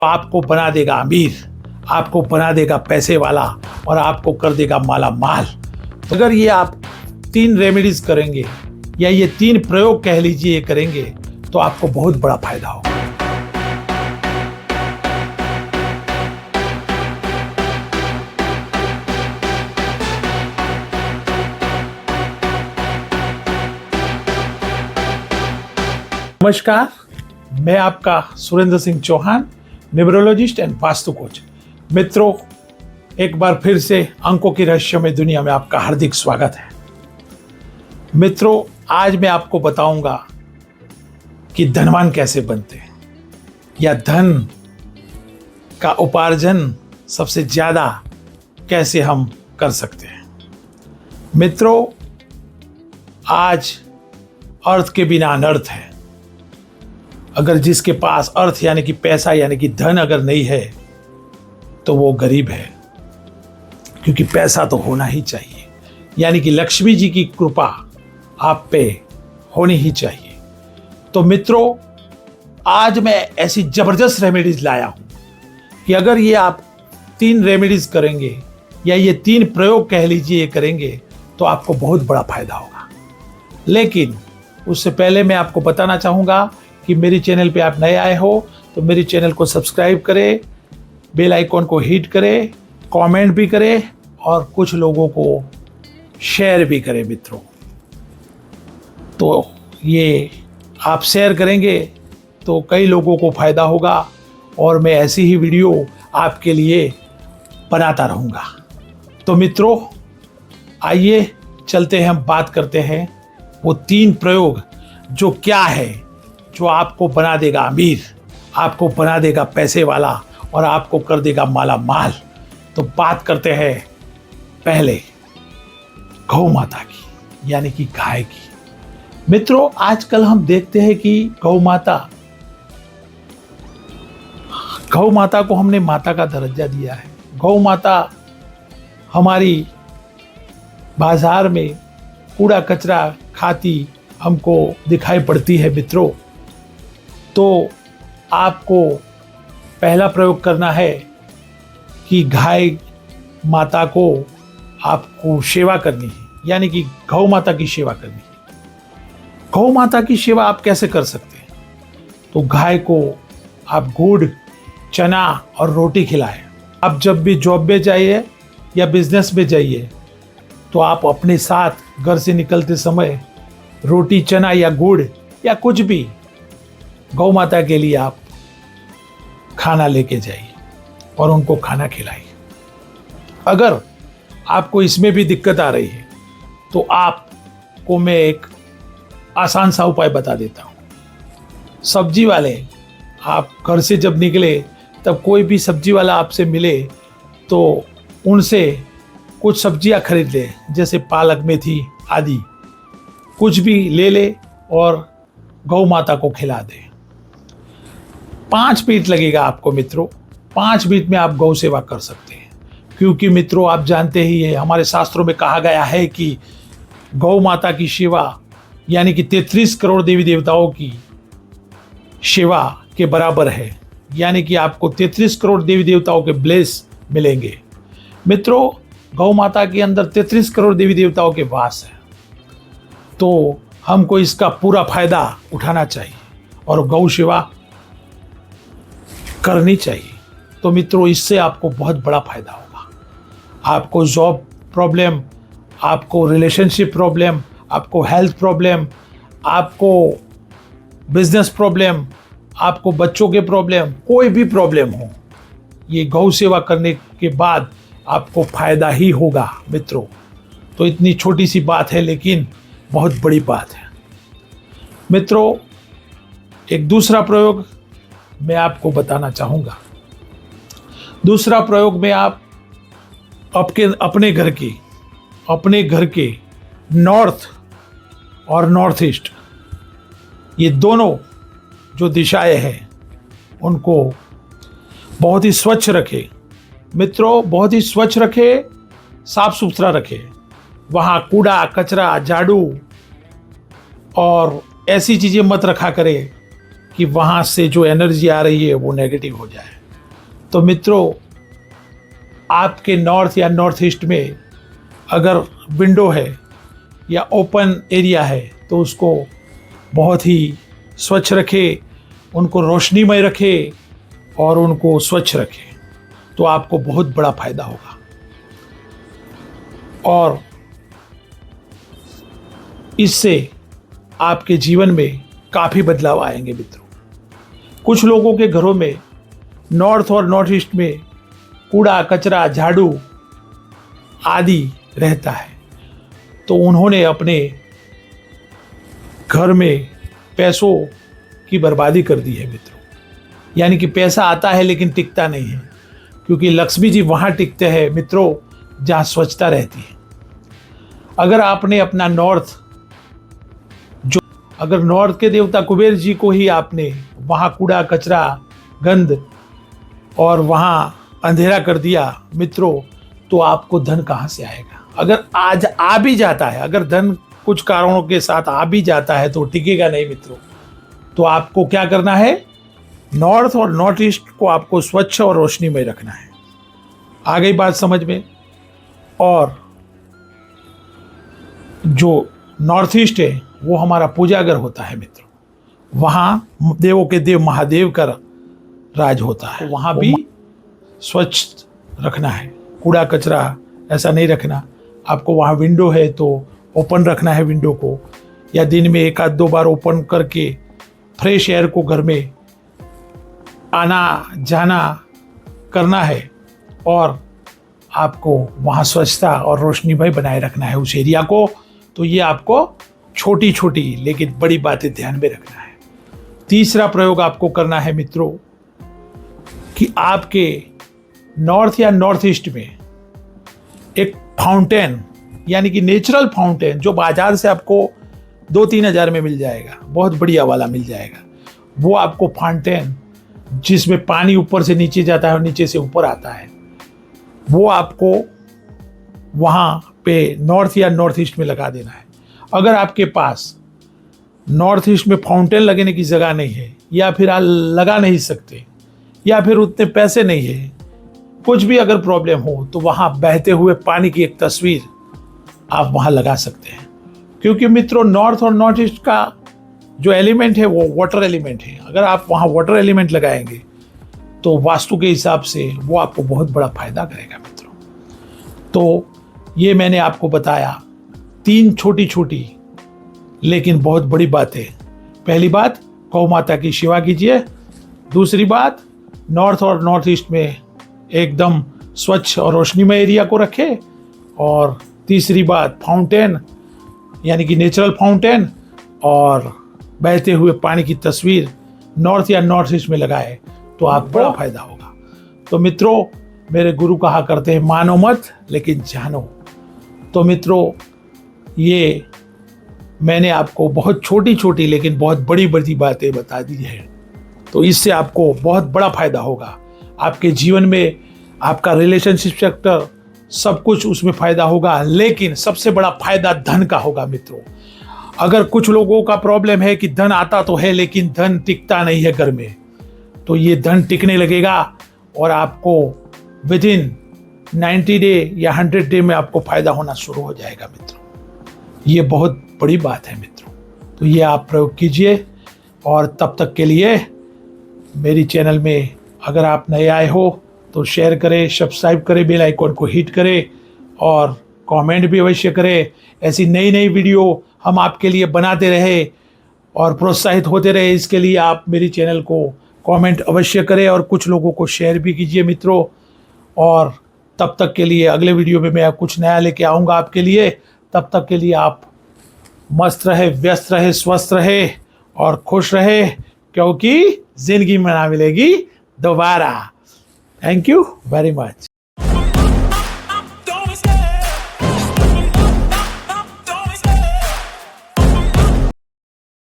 आपको बना देगा अमीर, आपको बना देगा पैसे वाला और आपको कर देगा माला माल। तो अगर ये आप 3 रेमेडीज करेंगे या ये 3 प्रयोग कह लीजिए करेंगे तो आपको बहुत बड़ा फायदा होगा। नमस्कार, मैं आपका Surendra Singh Chauhan, numerologist and vastu coach. मित्रों, एक बार फिर से अंकों की रहस्यमय दुनिया में आपका हार्दिक स्वागत है। मित्रों, आज मैं आपको बताऊंगा कि धनवान कैसे बनते हैं या धन का उपार्जन सबसे ज्यादा कैसे हम कर सकते हैं। मित्रों, आज अर्थ के बिना अनर्थ है। अगर जिसके पास अर्थ यानी कि पैसा यानी कि धन अगर नहीं है तो वो गरीब है, क्योंकि पैसा तो होना ही चाहिए, यानी कि लक्ष्मी जी की कृपा आप पे होनी ही चाहिए। तो मित्रों, आज मैं ऐसी जबरदस्त रेमेडीज लाया हूं कि अगर ये आप 3 रेमेडीज करेंगे या ये 3 प्रयोग कह लीजिए करेंगे तो आपको बहुत बड़ा फायदा होगा। लेकिन उससे पहले मैं आपको बताना चाहूंगा कि मेरे चैनल पे आप नए आए हो तो मेरे चैनल को सब्सक्राइब करें, बेल आइकॉन को हिट करें, कमेंट भी करें और कुछ लोगों को शेयर भी करें। मित्रों, तो ये आप शेयर करेंगे तो कई लोगों को फायदा होगा और मैं ऐसी ही वीडियो आपके लिए बनाता रहूँगा। तो मित्रों, आइए चलते हैं, हम बात करते हैं वो 3 प्रयोग जो क्या है, जो आपको बना देगा अमीर, आपको बना देगा पैसे वाला और आपको कर देगा माला माल। तो बात करते हैं पहले गौ माता की, यानी कि गाय की। मित्रों, आजकल हम देखते हैं कि गौ माता को हमने माता का दर्जा दिया है। गौ माता हमारी बाजार में कूड़ा कचरा खाती हमको दिखाई पड़ती है। मित्रों, तो आपको पहला प्रयोग करना है कि गाय माता को आपको सेवा करनी है, यानी कि गौ माता की सेवा करनी है। गौ माता की सेवा आप कैसे कर सकते हैं? तो गाय को आप गुड़, चना और रोटी खिलाएं। आप जब भी जॉब में जाइए या बिजनेस में जाइए तो आप अपने साथ घर से निकलते समय रोटी, चना या गुड़ या कुछ भी गौ माता के लिए आप खाना लेके जाइए और उनको खाना खिलाइए। अगर आपको इसमें भी दिक्कत आ रही है तो आपको मैं एक आसान सा उपाय बता देता हूँ। सब्जी वाले, आप घर से जब निकले तब कोई भी सब्जी वाला आपसे मिले तो उनसे कुछ सब्जियाँ खरीद ले, जैसे पालक, मेथी आदि कुछ भी ले ले और गौ माता को खिला दे। 5 मिनट लगेगा आपको। मित्रों, 5 मिनट में आप गौ सेवा कर सकते हैं, क्योंकि मित्रों आप जानते ही है, हमारे शास्त्रों में कहा गया है कि गौ माता की सेवा यानी कि 33 करोड़ देवी देवताओं की सेवा के बराबर है, यानी कि आपको 33 करोड़ देवी देवताओं के ब्लेस मिलेंगे। मित्रों, गौ माता के अंदर 33 करोड़ देवी देवताओं के वास है, तो हमको इसका पूरा फायदा उठाना चाहिए और गौ सेवा करनी चाहिए। तो मित्रों, इससे आपको बहुत बड़ा फायदा होगा। आपको जॉब प्रॉब्लम, आपको रिलेशनशिप प्रॉब्लम, आपको हेल्थ प्रॉब्लम, आपको बिजनेस प्रॉब्लम, आपको बच्चों के प्रॉब्लम, कोई भी प्रॉब्लम हो, ये गौ सेवा करने के बाद आपको फायदा ही होगा। मित्रों, तो इतनी छोटी सी बात है लेकिन बहुत बड़ी बात है। मित्रों, एक दूसरा प्रयोग मैं आपको बताना चाहूँगा। दूसरा प्रयोग में आप अपने घर के नॉर्थ और नॉर्थ ईस्ट, ये दोनों जो दिशाएं हैं उनको बहुत ही स्वच्छ रखें। मित्रों, बहुत ही स्वच्छ रखें, साफ सुथरा रखें। वहाँ कूड़ा कचरा, झाड़ू और ऐसी चीज़ें मत रखा करें कि वहाँ से जो एनर्जी आ रही है वो नेगेटिव हो जाए। तो मित्रों, आपके नॉर्थ या नॉर्थ ईस्ट में अगर विंडो है या ओपन एरिया है तो उसको बहुत ही स्वच्छ रखें, उनको रोशनीमय रखें और उनको स्वच्छ रखें, तो आपको बहुत बड़ा फायदा होगा। और इससे आपके जीवन में काफ़ी बदलाव आएंगे मित्रों। कुछ लोगों के घरों में नॉर्थ और नॉर्थ ईस्ट में कूड़ा कचरा झाड़ू आदि रहता है, तो उन्होंने अपने घर में पैसों की बर्बादी कर दी है मित्रों। यानी कि पैसा आता है लेकिन टिकता नहीं है, क्योंकि लक्ष्मी जी वहाँ टिकते हैं मित्रों जहाँ स्वच्छता रहती है। अगर आपने अपना अगर नॉर्थ के देवता कुबेर जी को ही आपने वहाँ कूड़ा कचरा गंद और वहाँ अंधेरा कर दिया मित्रों, तो आपको धन कहाँ से आएगा? अगर आज आ भी जाता है, अगर धन कुछ कारणों के साथ आ भी जाता है तो टिकेगा नहीं मित्रों। तो आपको क्या करना है? नॉर्थ और नॉर्थ ईस्ट को आपको स्वच्छ और रोशनीमय रखना है। आ गई बात समझ में? और जो नॉर्थ ईस्ट है वो हमारा पूजाघर होता है मित्रों। वहाँ देवों के देव महादेव का राज होता है, वहाँ भी स्वच्छ रखना है, कूड़ा कचरा ऐसा नहीं रखना। आपको वहाँ विंडो है तो ओपन रखना है विंडो को, या दिन में एक आध दो बार ओपन करके फ्रेश एयर को घर में आना जाना करना है। और आपको वहाँ स्वच्छता और रोशनीमय बनाए रखना है उस एरिया को। तो ये आपको छोटी छोटी लेकिन बड़ी बातें ध्यान में रखना है। तीसरा प्रयोग आपको करना है मित्रों कि आपके नॉर्थ या नॉर्थ ईस्ट में एक फाउंटेन, यानी कि नेचुरल फाउंटेन, जो बाजार से आपको 2-3 हज़ार में मिल जाएगा, बहुत बढ़िया वाला मिल जाएगा, वो आपको फाउंटेन जिसमें पानी ऊपर से नीचे जाता है और नीचे से ऊपर आता है, वो आपको वहाँ पे नॉर्थ या नॉर्थ ईस्ट में लगा देना है। अगर आपके पास नॉर्थ ईस्ट में फाउंटेन लगने की जगह नहीं है, या फिर आप लगा नहीं सकते, या फिर उतने पैसे नहीं है, कुछ भी अगर प्रॉब्लम हो, तो वहाँ बहते हुए पानी की एक तस्वीर आप वहाँ लगा सकते हैं। क्योंकि मित्रों, नॉर्थ और नॉर्थ ईस्ट का जो एलिमेंट है वो वाटर एलिमेंट है। अगर आप वहाँ वाटर एलिमेंट लगाएंगे तो वास्तु के हिसाब से वो आपको बहुत बड़ा फायदा करेगा मित्रों। तो ये मैंने आपको बताया 3 छोटी छोटी लेकिन बहुत बड़ी बातें। पहली बात, गौ माता की सेवा कीजिए। दूसरी बात, नॉर्थ और नॉर्थ ईस्ट में एकदम स्वच्छ और रोशनीमय एरिया को रखें। और तीसरी बात, फाउंटेन यानी कि नेचुरल फाउंटेन और बहते हुए पानी की तस्वीर नॉर्थ या नॉर्थ ईस्ट में लगाए तो आप बड़ा फायदा होगा। तो मित्रों, मेरे गुरु कहा करते हैं, मानो मत लेकिन जानो। तो मित्रों, ये मैंने आपको बहुत छोटी छोटी लेकिन बहुत बड़ी बड़ी बातें बता दी है। तो इससे आपको बहुत बड़ा फायदा होगा। आपके जीवन में आपका रिलेशनशिप सेक्टर सब कुछ उसमें फायदा होगा, लेकिन सबसे बड़ा फायदा धन का होगा मित्रों। अगर कुछ लोगों का प्रॉब्लम है कि धन आता तो है लेकिन धन टिकता नहीं है घर में, तो ये धन टिकने लगेगा और आपको विदिन 90 डे या 100 डे में आपको फायदा होना शुरू हो जाएगा मित्रों। ये बहुत बड़ी बात है मित्रों। तो ये आप प्रयोग कीजिए। और तब तक के लिए मेरी चैनल में अगर आप नए आए हो तो शेयर करें, सब्सक्राइब करें, बेल आइकॉन को हिट करें और कमेंट भी अवश्य करें। ऐसी नई नई वीडियो हम आपके लिए बनाते रहे और प्रोत्साहित होते रहे, इसके लिए आप मेरी चैनल को कमेंट अवश्य करें और कुछ लोगों को शेयर भी कीजिए मित्रों। और तब तक के लिए अगले वीडियो में मैं कुछ नया लेके आऊँगा आपके लिए। तब तक के लिए आप मस्त रहे, व्यस्त रहे, स्वस्थ रहे और खुश रहे, क्योंकि जिंदगी में ना मिलेगी दोबारा। Thank you very much.